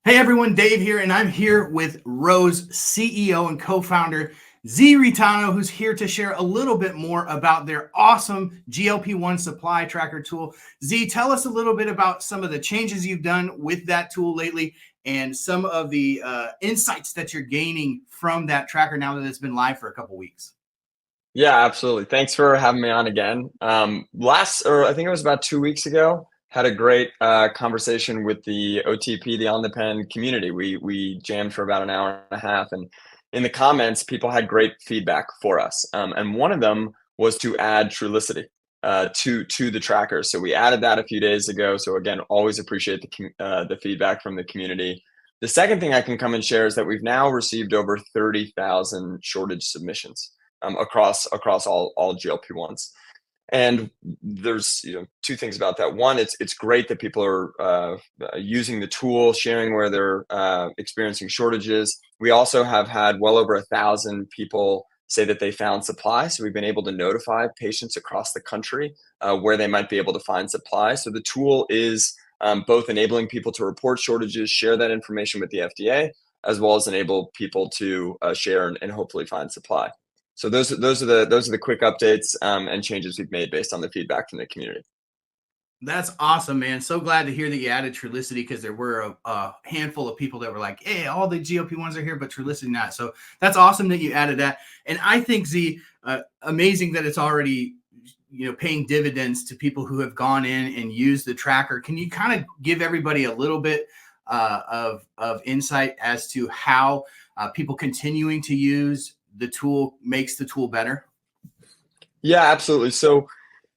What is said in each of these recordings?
Hey everyone, Dave here, and I'm here with Rose CEO and co-founder Z Reitano, who's here to share a little bit more about their awesome GLP-1 supply tracker tool. Z, tell us a little bit about some of the changes you've done with that tool lately and some of the insights that you're gaining from that tracker now that it's been live for a couple weeks. Yeah, absolutely. Thanks for having me on again. I think it was about 2 weeks ago, had a great conversation with the OTP, the OnThePen community. We jammed for about an hour and a half, and in the comments, people had great feedback for us. And one of them was to add Trulicity to the tracker. So we added that a few days ago. So again, always appreciate the feedback from the community. The second thing I can come and share is that we've now received over 30,000 shortage submissions across all GLP-1s. And there's two things about that. One, it's great that people are using the tool, sharing where they're experiencing shortages. We also have had well over 1,000 people say that they found supply. So we've been able to notify patients across the country where they might be able to find supply. So the tool is both enabling people to report shortages, share that information with the FDA, as well as enable people to share and hopefully find supply. So those are the quick updates and changes we've made based on the feedback from the community. That's awesome, man. So glad to hear that you added Trulicity because there were a handful of people that were like, hey, all the GLP-1s are here, but Trulicity not. So that's awesome that you added that. And I think, Z, amazing that it's already paying dividends to people who have gone in and used the tracker. Can you kind of give everybody a little bit of insight as to how people continuing to use the tool makes the tool better? Yeah, absolutely. So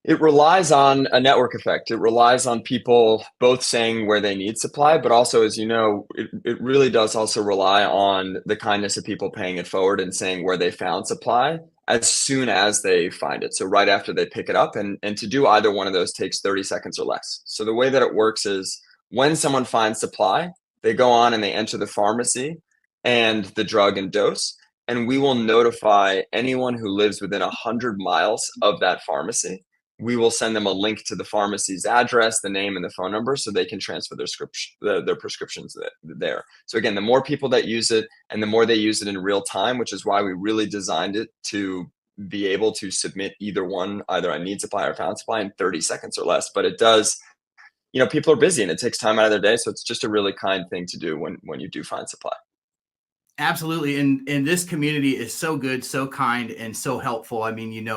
it relies on a network effect. It relies on people both saying where they need supply, but also, as you know, it really does also rely on the kindness of people paying it forward and saying where they found supply as soon as they find it. So right after they pick it up, and to do either one of those takes 30 seconds or less. So the way that it works is when someone finds supply, they go on and they enter the pharmacy and the drug and dose, and we will notify anyone who lives within 100 miles of that pharmacy. We will send them a link to the pharmacy's address, the name, and the phone number so they can transfer their prescriptions there. So again, the more people that use it and the more they use it in real time, which is why we really designed it to be able to submit either I need supply or found supply in 30 seconds or less. But it does, people are busy and it takes time out of their day. So it's just a really kind thing to do when you do find supply. Absolutely. And this community is so good, so kind, and so helpful. I mean,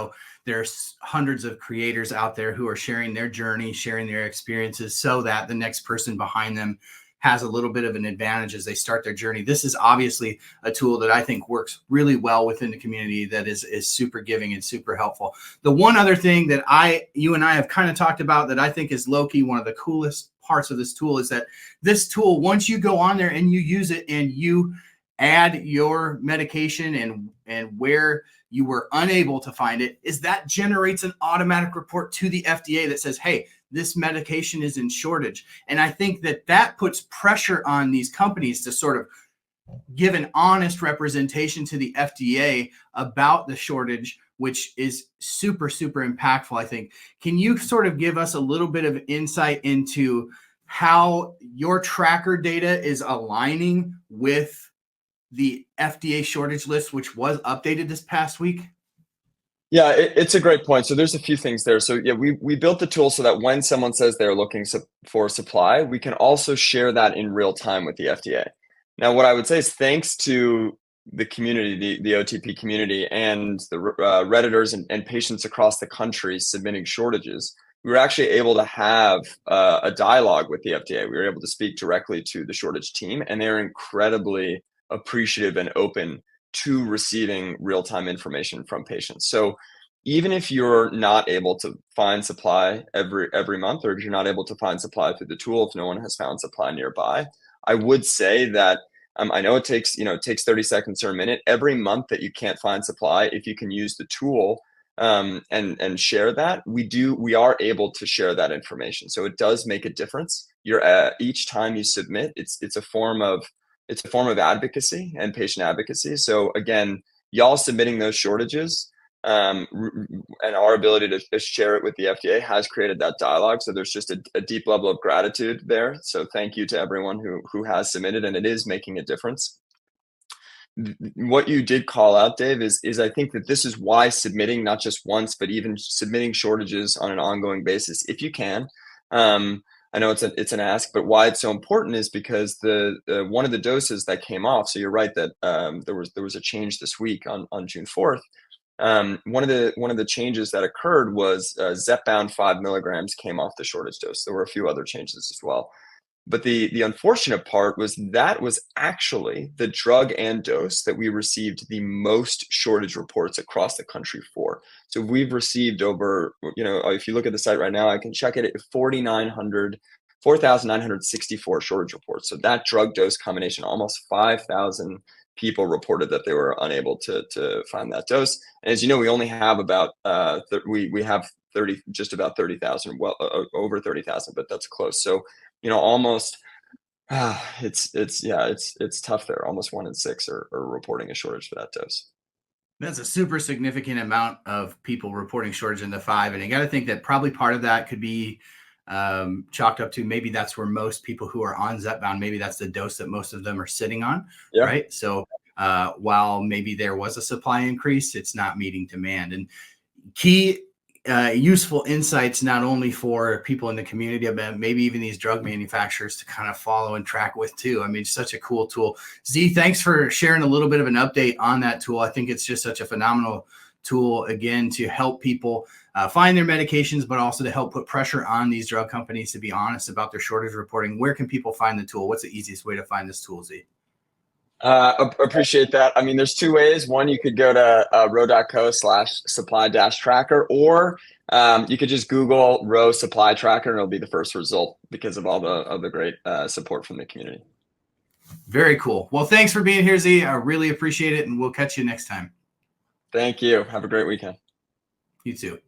there's hundreds of creators out there who are sharing their journey, sharing their experiences so that the next person behind them has a little bit of an advantage as they start their journey. This is obviously a tool that I think works really well within the community that is super giving and super helpful. The one other thing that you and I have kind of talked about that I think is low-key one of the coolest parts of this tool is that this tool, once you go on there and you use it and you add your medication and where you were unable to find it, is that generates an automatic report to the FDA that says, hey, this medication is in shortage. And I think that puts pressure on these companies to sort of give an honest representation to the FDA about the shortage, which is super, super impactful, I think. Can you sort of give us a little bit of insight into how your tracker data is aligning with the FDA shortage list, which was updated this past week? Yeah, it's a great point. So there's a few things there. So yeah, we built the tool so that when someone says they're looking for supply, we can also share that in real time with the FDA. Now, what I would say is thanks to the community, the OTP community, and the Redditors and patients across the country submitting shortages, we were actually able to have a dialogue with the FDA. We were able to speak directly to the shortage team, and they're incredibly appreciative and open to receiving real-time information from patients. So even if you're not able to find supply every month, or if you're not able to find supply through the tool, if no one has found supply nearby, I would say that I know it takes 30 seconds or a minute. Every month that you can't find supply, if you can use the tool and share that, we are able to share that information. So it does make a difference. Each time you submit, it's a form of advocacy and patient advocacy. So again, y'all submitting those shortages and our ability to share it with the FDA has created that dialogue. So there's just a deep level of gratitude there. So thank you to everyone who has submitted, and it is making a difference. What you did call out, Dave, is I think that this is why submitting not just once, but even submitting shortages on an ongoing basis, if you can. I know it's an ask, but why it's so important is because the one of the doses that came off. So you're right that there was a change this week on June 4th. One of the changes that occurred was Zepbound 5 milligrams came off the shortage dose. There were a few other changes as well. But the unfortunate part was that was actually the drug and dose that we received the most shortage reports across the country for. So we've received over, if you look at the site right now, I can check it at 4,964 shortage reports. So that drug dose combination, almost 5,000 people reported that they were unable to find that dose. And as you know, we only have about we have just about 30,000, well over 30,000, but that's close. So almost it's tough there. Almost 1 in 6 are reporting a shortage for that dose. That's a super significant amount of people reporting shortage in the 5. And you got to think that probably part of that could be chalked up to maybe that's where most people who are on Zepbound, maybe that's the dose that most of them are sitting on, Yeah. right? So while maybe there was a supply increase, it's not meeting demand. And key useful insights, not only for people in the community, but maybe even these drug manufacturers to kind of follow and track with too. I mean, such a cool tool. Z, thanks for sharing a little bit of an update on that tool. I think it's just such a phenomenal tool, again, to help people find their medications, but also to help put pressure on these drug companies to be honest about their shortage reporting. Where can people find the tool? What's the easiest way to find this tool, Z? Appreciate that. I mean, there's 2 ways. One, you could go to ro.co/supply-tracker, or you could just Google Ro Supply Tracker, and it'll be the first result because of all the great support from the community. Very cool. Well, thanks for being here, Z. I really appreciate it, and we'll catch you next time. Thank you. Have a great weekend. You too.